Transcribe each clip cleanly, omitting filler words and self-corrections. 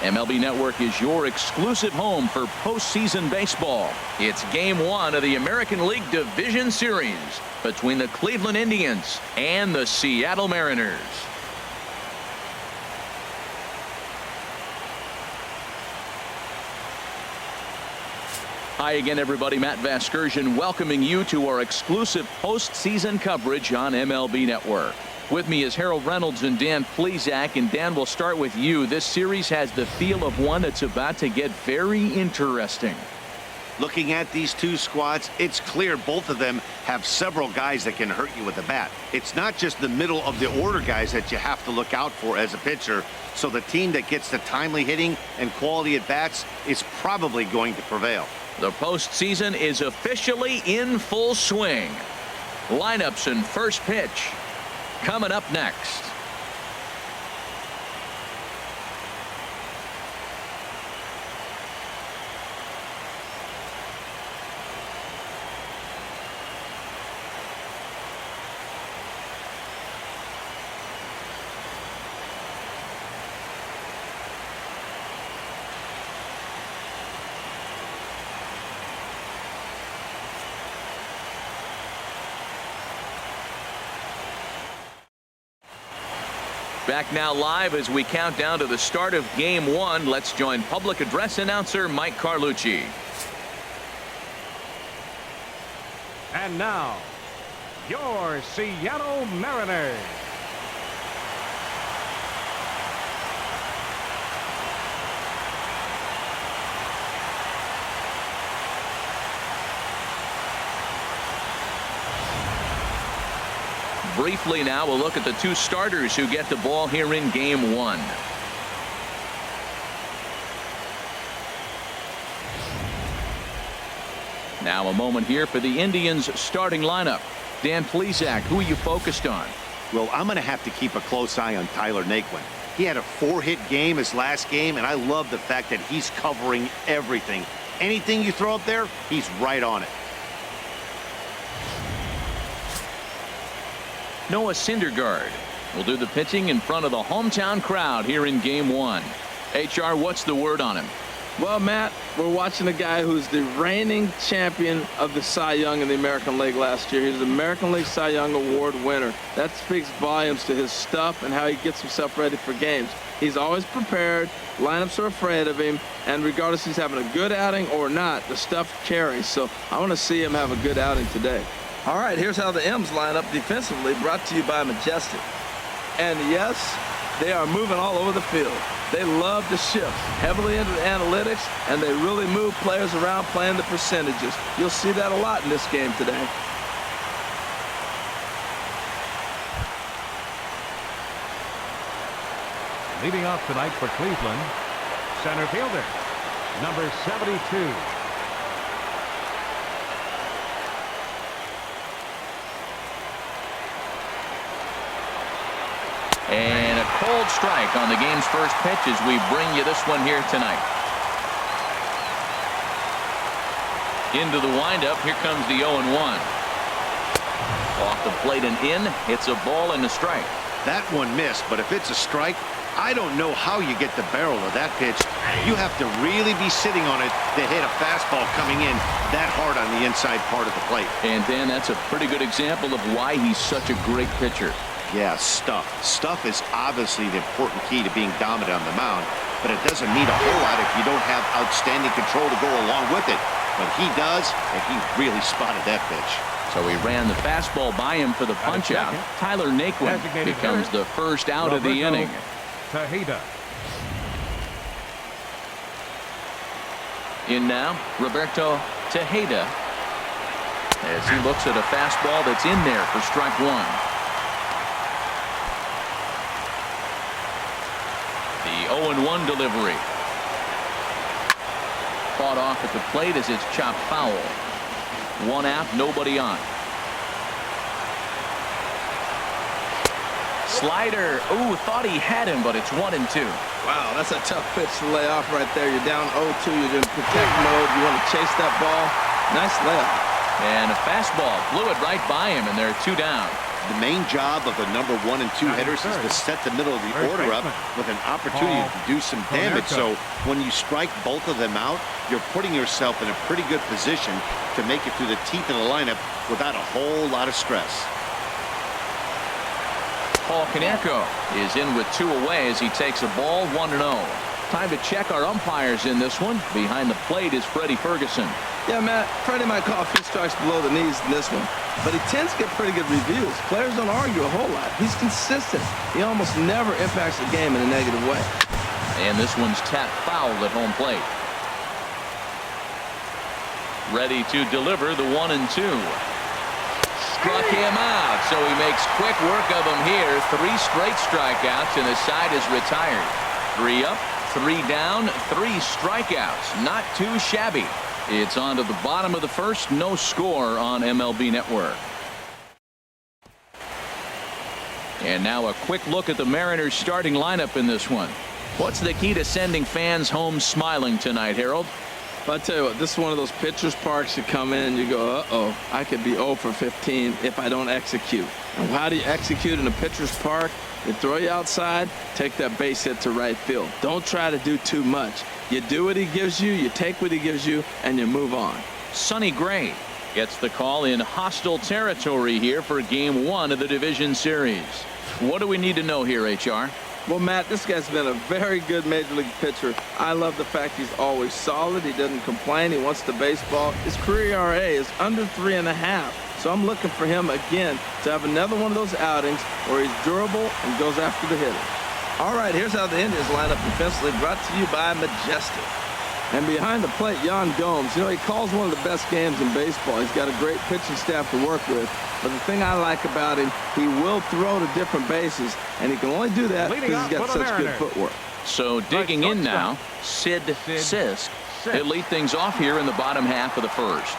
MLB Network is your exclusive home for postseason baseball. It's Game 1 of the American League Division Series between the Cleveland Indians and the Seattle Mariners. Hi again, everybody. Matt Vasgersian welcoming you to our exclusive postseason coverage on MLB Network. With me is Harold Reynolds and Dan Plesac. And Dan, we'll start with you. This series has the feel of one that's about to get very interesting. Looking at these two squads, it's clear both of them have several guys that can hurt you with the bat. It's not just the middle of the order guys that you have to look out for as a pitcher. So the team that gets the timely hitting and quality at bats is probably going to prevail. The postseason is officially in full swing. Lineups and first pitch coming up next. Back now live as we count down to the start of Game 1. Let's join public address announcer Mike Carlucci. And now, your Seattle Mariners. Briefly now, we'll look at the two starters who get the ball here in Game 1. Now a moment here for the Indians starting lineup. Dan Plesac, who are you focused on? Well, I'm going to have to keep a close eye on Tyler Naquin. He had a 4-hit game his last game, and I love the fact that he's covering everything. Anything you throw up there, he's right on it. Noah Syndergaard will do the pitching in front of the hometown crowd here in Game 1. HR, what's the word on him? Well, Matt, we're watching a guy who's the reigning champion of the Cy Young in the American League last year. He's the American League Cy Young Award winner. That speaks volumes to his stuff and how he gets himself ready for games. He's always prepared. Lineups are afraid of him. And regardless if he's having a good outing or not, the stuff carries. So I want to see him have a good outing today. All right, here's how the M's line up defensively, brought to you by Majestic. And yes, they are moving all over the field. They love to shift heavily into the analytics, and they really move players around playing the percentages. You'll see that a lot in this game today. Leading off tonight for Cleveland, center fielder, number 72. And a cold strike on the game's first pitch as we bring you this one here tonight. Into the windup. Here comes the 0-1. Off the plate and in. It's a ball and a strike. That one missed, but if it's a strike, I don't know how you get the barrel of that pitch. You have to really be sitting on it to hit a fastball coming in that hard on the inside part of the plate. And Dan, that's a pretty good example of why he's such a great pitcher. Yeah, stuff. Stuff is obviously the important key to being dominant on the mound, but it doesn't mean a whole lot if you don't have outstanding control to go along with it. But he does, and he really spotted that pitch. So he ran the fastball by him for the punch-out. Tyler Naquin becomes the first out of the inning. Tejeda. In now, Roberto Tejeda, as he looks at a fastball that's in there for strike one. The 0-1 delivery. Fought off at the plate as it's chopped foul. One out, nobody on. Slider. Ooh, thought he had him, but it's 1-2. Wow, that's a tough pitch to lay off right there. You're down 0-2. You're in protect mode. You want to chase that ball. Nice layup. And a fastball flew it right by him, and they're two down. The main job of the number 1 and 2 hitters is to set the middle of the order up with an opportunity to do some damage. So when you strike both of them out, you're putting yourself in a pretty good position to make it through the teeth of the lineup without a whole lot of stress. Paul Konerko is in with 2 away as he takes a ball 1-0. Time to check our umpires in this one. Behind the plate is Freddie Ferguson. Yeah, Matt, Freddie might call a few strikes below the knees in this one, but he tends to get pretty good reviews. Players don't argue a whole lot. He's consistent. He almost never impacts the game in a negative way. And this one's tapped foul at home plate. Ready to deliver the 1-2. Struck him out, so he makes quick work of him here. 3 straight strikeouts, and the side is retired. 3 up, 3 down, 3 strikeouts. Not too shabby. It's on to the bottom of the first. No score on MLB Network. And now a quick look at the Mariners starting lineup in this one. What's the key to sending fans home smiling tonight, Harold? But I tell you what, this is one of those pitcher's parks you come in and you go, uh-oh, I could be 0 for 15 if I don't execute. And how do you execute in a pitcher's park? You throw you outside, take that base hit to right field. Don't try to do too much. You do what he gives you, you take what he gives you, and you move on. Sonny Gray gets the call in hostile territory here for Game 1 of the Division Series. What do we need to know here, HR? Well, Matt, this guy's been a very good Major League pitcher. I love the fact he's always solid. He doesn't complain. He wants the baseball. His career ERA is under 3.5. So I'm looking for him again to have another one of those outings where he's durable and goes after the hitter. All right, here's how the Indians line up defensively, brought to you by Majestic. And behind the plate, Yan Gomes. You know, he calls one of the best games in baseball. He's got a great pitching staff to work with. But the thing I like about him, he will throw to different bases, and he can only do that because he's got such good footwork. So digging in now, Sid Sisk. He'll lead things off here in the bottom half of the first.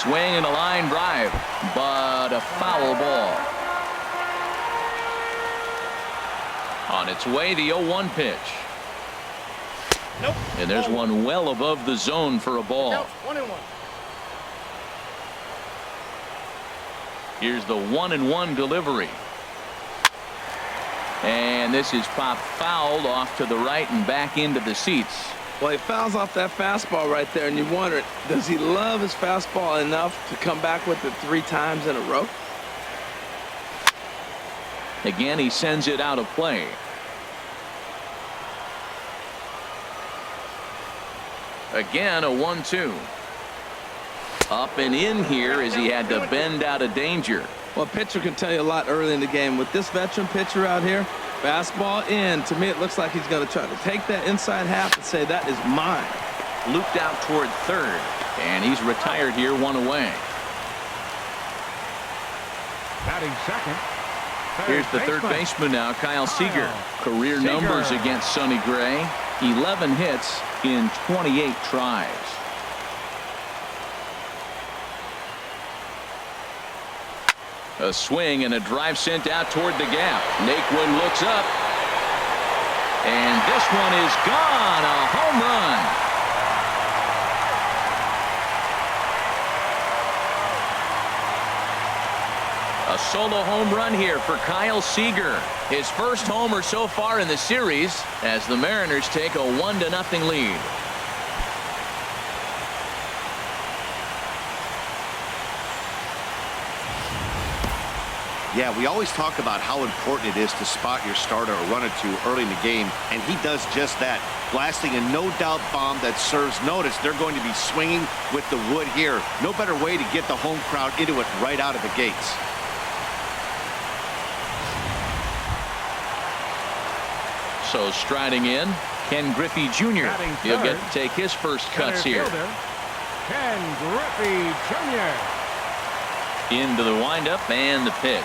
Swing and a line drive, but a foul ball. On its way, the 0-1 pitch. Nope. And there's one well above the zone for a ball. Nope. 1-1. Here's the 1-1 delivery. And this is popped fouled off to the right and back into the seats. Well, he fouls off that fastball right there, and you wonder, does he love his fastball enough to come back with it 3 times in a row? Again, he sends it out of play. Again, a 1-2. Up and in here as he had to bend out of danger. Well, a pitcher can tell you a lot early in the game. With this veteran pitcher out here, fastball in, to me it looks like he's going to try to take that inside half and say, that is mine. Looped out toward third, and he's retired here, 1 away. Batting second. Here's the third baseman now, Kyle Seager. Career numbers against Sonny Gray, 11 hits in 28 tries. A swing and a drive sent out toward the gap. Naquin looks up, and this one is gone. A home run. A solo home run here for Kyle Seager. His first homer so far in the series as the Mariners take a 1-0 lead. Yeah, we always talk about how important it is to spot your starter or run it to early in the game, and he does just that, blasting a no-doubt bomb that serves notice. They're going to be swinging with the wood here. No better way to get the home crowd into it right out of the gates. So striding in, Ken Griffey Jr. He'll get to take his first cuts here. Ken Griffey Jr. Into the windup and the pitch.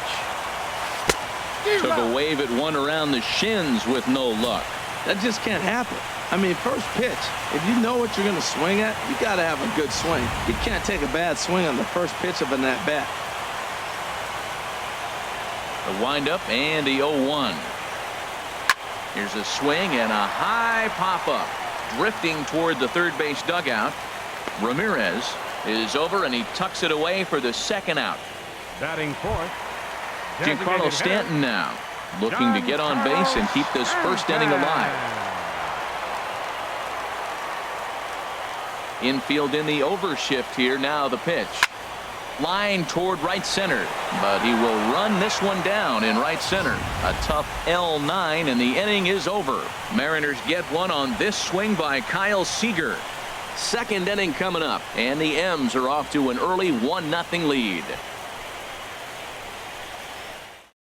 Took a wave at one around the shins with no luck. That just can't happen. I mean, first pitch, if you know what you're going to swing at, you got to have a good swing. You can't take a bad swing on the first pitch of an at-bat. The windup and the 0-1. Here's a swing and a high pop-up. Drifting toward the third base dugout. Ramirez is over, and he tucks it away for the second out. Batting fourth. Giancarlo Stanton now looking to get on base and keep this first inning alive. Infield in the overshift here. Now the pitch. Line toward right center, but he will run this one down in right center. A tough L9, and the inning is over. Mariners get one on this swing by Kyle Seager. Second inning coming up, and the M's are off to an early 1-0 lead.